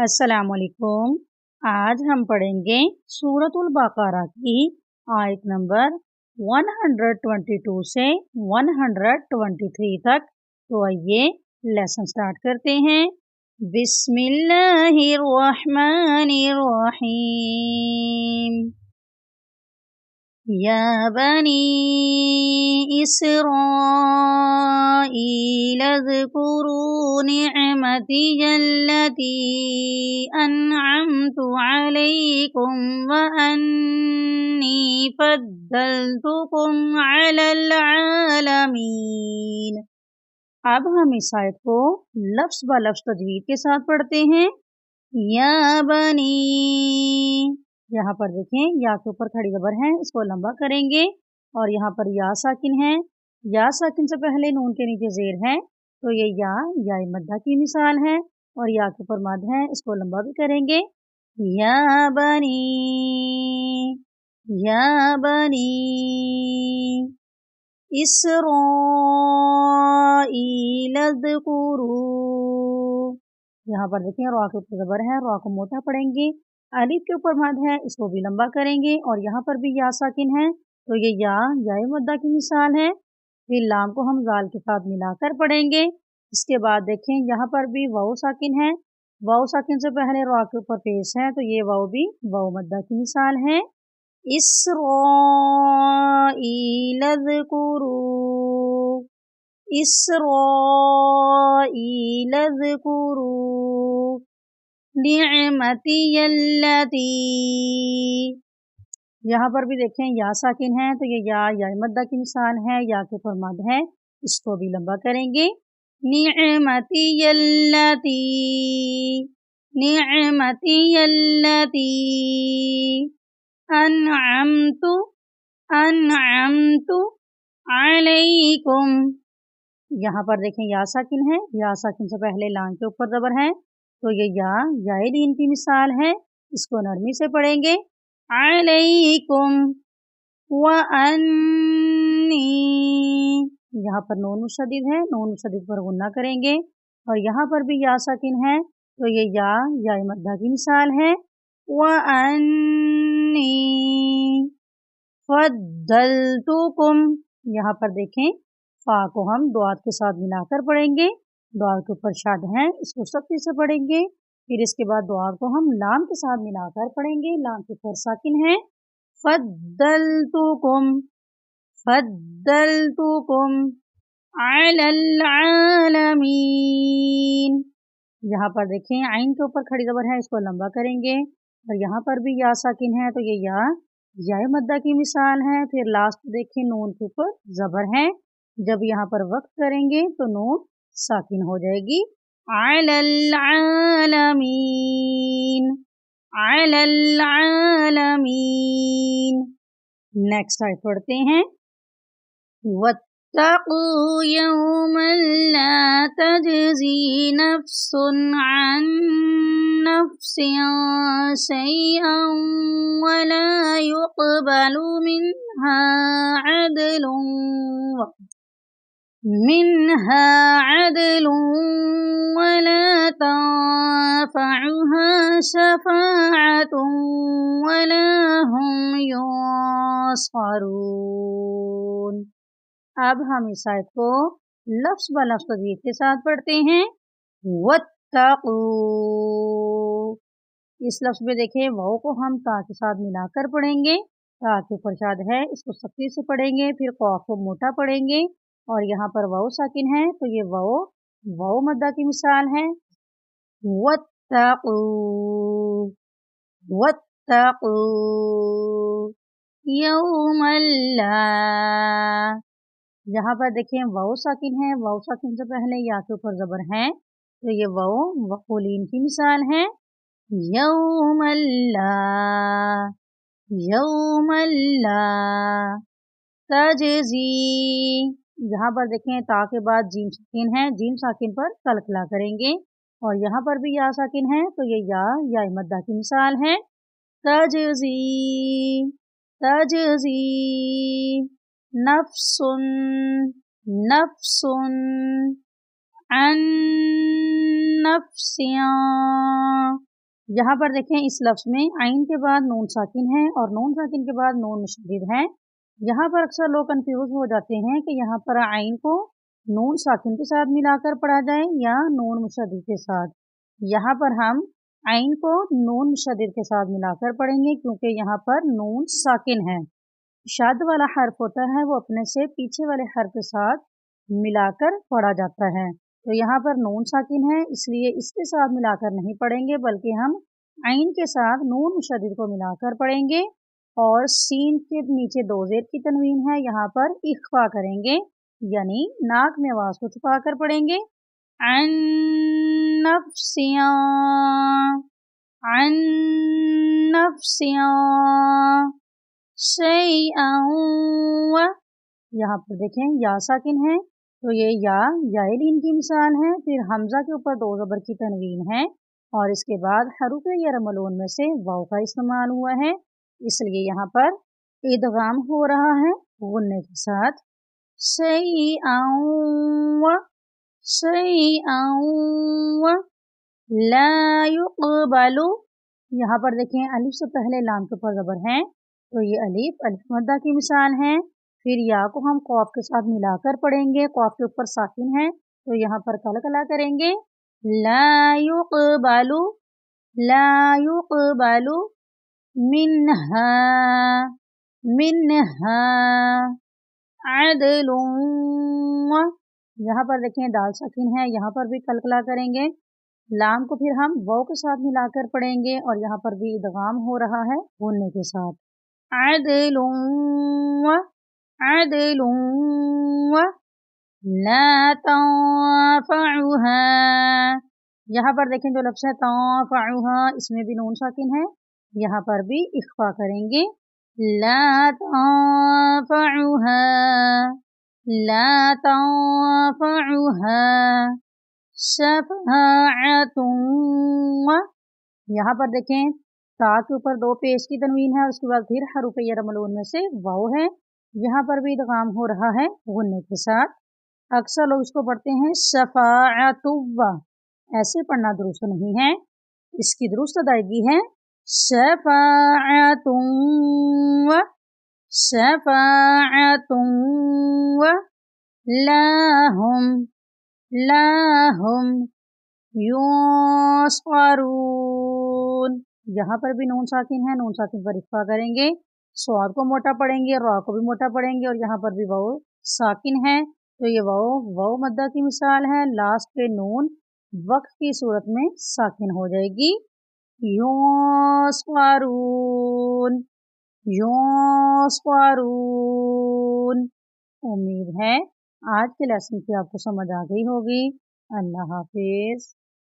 अस्सलाम वालेकुम। आज हम पढ़ेंगे सूरतुल बकरा की आयत नंबर 122 से 123 तक। तो आइए लेसन स्टार्ट करते हैं। बिस्मिल्लाहिर्रहमानिर्रहीम। या बनी इस्राईल अज़्कुरू निअमती अल्लती अनअमतु अलैकुम व अन्नी फद्दलतुकुम अलल आलमीन। अब हम इस आयत को लफ्ज़ ब लफ्ज़ तजवीद के साथ पढ़ते हैं। या बनी, यहाँ पर देखें या के ऊपर खड़ी ज़बर है, इसको लंबा करेंगे और यहाँ पर या साकिन है। या साकिन से पहले नून के नीचे ज़ेर है, तो ये या मद्दा की मिसाल है और या के ऊपर मद है, इसको लंबा भी करेंगे। या बनी इस्राईल अज़्कुरू, यहाँ पर देखें रा के ऊपर ज़बर है, रा को मोटा पढ़ेंगे। अलिफ के ऊपर मद है, इसको भी लंबा करेंगे और यहाँ पर भी या साकिन है, तो ये या मद्दा की मिसाल है। फिर लाम को हम जाल के साथ मिलाकर पढ़ेंगे। इसके बाद देखें यहाँ पर भी वाव साकिन है, वाव साकिन से पहले रा के ऊपर पेश है, तो ये वाव भी वाव मद्दा की मिसाल है। इस्राईल अज़्कुरू, इस्राईल अज़्कुरू निअमती अल्लती, यहाँ पर भी देखें या साकिन है, तो ये या मद्दा की मिसाल है, या के ऊपर मद है, इसको भी लंबा करेंगे। निअमती अल्लती, निअमती अल्लती अनअमतु अलैकुम, यहाँ पर देखें या साकिन है, या साकिन से पहले लाम के ऊपर ज़बर है, तो ये या दीन की मिसाल है, इसको नरमी से पढ़ेंगे। अलैकुम व अन्नी, यहाँ पर नून मुशद्दिद है, नून मुशद्दिद पर गुन्ना करेंगे और यहाँ पर भी या साकिन है, तो ये या मद्दा की मिसाल है। व अन्नी फद्दलतुकुम, यहाँ पर देखें फा को हम दुआत के साथ मिलाकर पढ़ेंगे, दुआत के ऊपर शद है, इसको सख्ती से पढ़ेंगे। फिर इसके बाद दुआत को हम लाम के साथ मिलाकर पढ़ेंगे, लाम के ऊपर साकिन है। फद्दलतुकुम, फद्दलतुकुम अलल आलमीन, यहाँ पर देखें आइन के ऊपर खड़ी ज़बर है, इसको लंबा करेंगे और यहाँ पर भी या साकिन है, तो ये या मद्दा की मिसाल है। फिर लास्ट देखें नून के ऊपर ज़बर है, जब यहाँ पर वक्त करेंगे तो नून साकिन हो जाएगी। अलल आलमीन, अलल आलमीन। नेक्स्ट आयत पढ़ते हैं। वत्तक़ू यौमन ला तजज़ी नफ्सुन अन नफ्सिन शैअन वला युक़बलु मिन्हा अदलुन वला तंफ़अुहा शफ़ाअतुन वला हुम युंसरून। अब हम इस आयत को लफ्ज़ ब लफ्ज़ तजवीद के साथ पढ़ते हैं। वत्तक़ू, इस लफ्ज़ में देखें वाव को हम ता के साथ मिलाकर पढ़ेंगे, ता के ऊपर शाद है, इसको सख्ती से पढ़ेंगे। फिर क़ाफ को मोटा पढ़ेंगे और यहाँ पर वाव साकिन है, तो ये वाव मद्दा की मिसाल है। वत्तक़ू, वत्तक़ू यौमन ला, यहाँ पर देखें वाव साकिन है, वाव साकिन से पहले या के ऊपर ज़बर है, तो ये वाव वक़ूलीन की मिसाल है। यौमन ला तजज़ी, यहाँ पर देखें ता के बाद जीम साकिन है, जीम साकिन पर कलकला करेंगे और यहाँ पर भी या साकिन है, तो ये या मद्दा की मिसाल है। तजज़ी, तजज़ी नफ्सुन, नफ्सुन अन नफ्सिन यहाँ पर देखें इस लफ्ज़ में आइन के बाद नून साकिन है और नून साकिन के बाद नून मुशद्दिद है। यहाँ पर अक्सर लोग कंफ्यूज हो जाते हैं कि यहाँ पर आइन को नून साकिन के साथ मिलाकर पढ़ा जाए या नून मुशद्दिद के साथ। यहाँ पर हम आइन को नून मुशद्दिद के साथ मिलाकर पढ़ेंगे क्योंकि यहाँ पर नून साकिन है। शद वाला हर्फ होता है वो अपने से पीछे वाले हर्फ के साथ मिलाकर पढ़ा जाता है। तो यहाँ पर नून साकिन है इसलिए इसके साथ मिलाकर नहीं पढ़ेंगे बल्कि हम आइन के साथ नून मुशद्दिद को मिलाकर पढ़ेंगे। और सीन के नीचे दो ज़ेर की तनवीन है, यहाँ पर इख्फा करेंगे यानी नाक में आवाज़ को छुपा कर पढ़ेंगे। अन नफ्सिया, अन नफ्सिया शैअन। यहाँ पर देखें या साकिन है तो ये याए लीन की मिसाल है। फिर हमजा के ऊपर दो ज़बर की तनवीन है और इसके बाद हरूफ यरमलून में से वाव का इस्तेमाल हुआ है, इसलिए यहाँ पर इदगाम हो रहा है गुन्ने के साथ। शैअन, शैअन ला युक़बलु। यहाँ पर देखें अलिफ से पहले लाम के ऊपर ज़बर है तो ये अलिफ मद्दा की मिसाल है। फिर या को हम कॉफ के साथ मिलाकर पढ़ेंगे, कॉफ के ऊपर साकिन है तो यहाँ पर कलकला करेंगे। ला युक़बलु, ला युक़बलु मिन्हा, मिन्हा अदलुन। यहाँ पर देखें दाल साकिन है, यहाँ पर भी कलकला करेंगे। लाम को फिर हम वाव के साथ मिलाकर पढ़ेंगे और यहाँ पर भी इदगाम हो रहा है गुन्ने के साथ। अदलुन, अदलुन ला तंफ़उहा। यहाँ पर देखें जो लफ्ज़ है तंफ़उहा इसमें भी नून साकिन है, यहाँ पर भी इख्फा करेंगे। ला तंफ़उहा, ला तंफ़उहा शफ़ाअतुन। यहाँ पर देखें ता के ऊपर दो पेश की तनवीन है और उसके बाद फिर हरूफ यरमलून में से वाव है, यहाँ पर भी इदगाम हो रहा है गुन्ने के साथ। अक्सर लोग इसको पढ़ते हैं शफ़ाअतुव्वा, ऐसे पढ़ना दुरुस्त नहीं है, इसकी दुरुस्त अदायगी है शफ़ाअतुव्वा, शफ़ाअतुव्वा लाहुम, लाहुम युस्क़रून। यहाँ पर भी नून साकिन है, नून साकिन पर इख्फा करेंगे, स्वाद को मोटा पढ़ेंगे, रा को भी मोटा पढ़ेंगे और यहाँ पर भी वाव साकिन है तो ये वाव मद्दा की मिसाल है। लास्ट पे नून वक्त की सूरत में साकिन हो जाएगी। युस्क़रून, युस्क़रून। उम्मीद है आज के लेसन की आपको समझ आ गई होगी। अल्लाह हाफिज।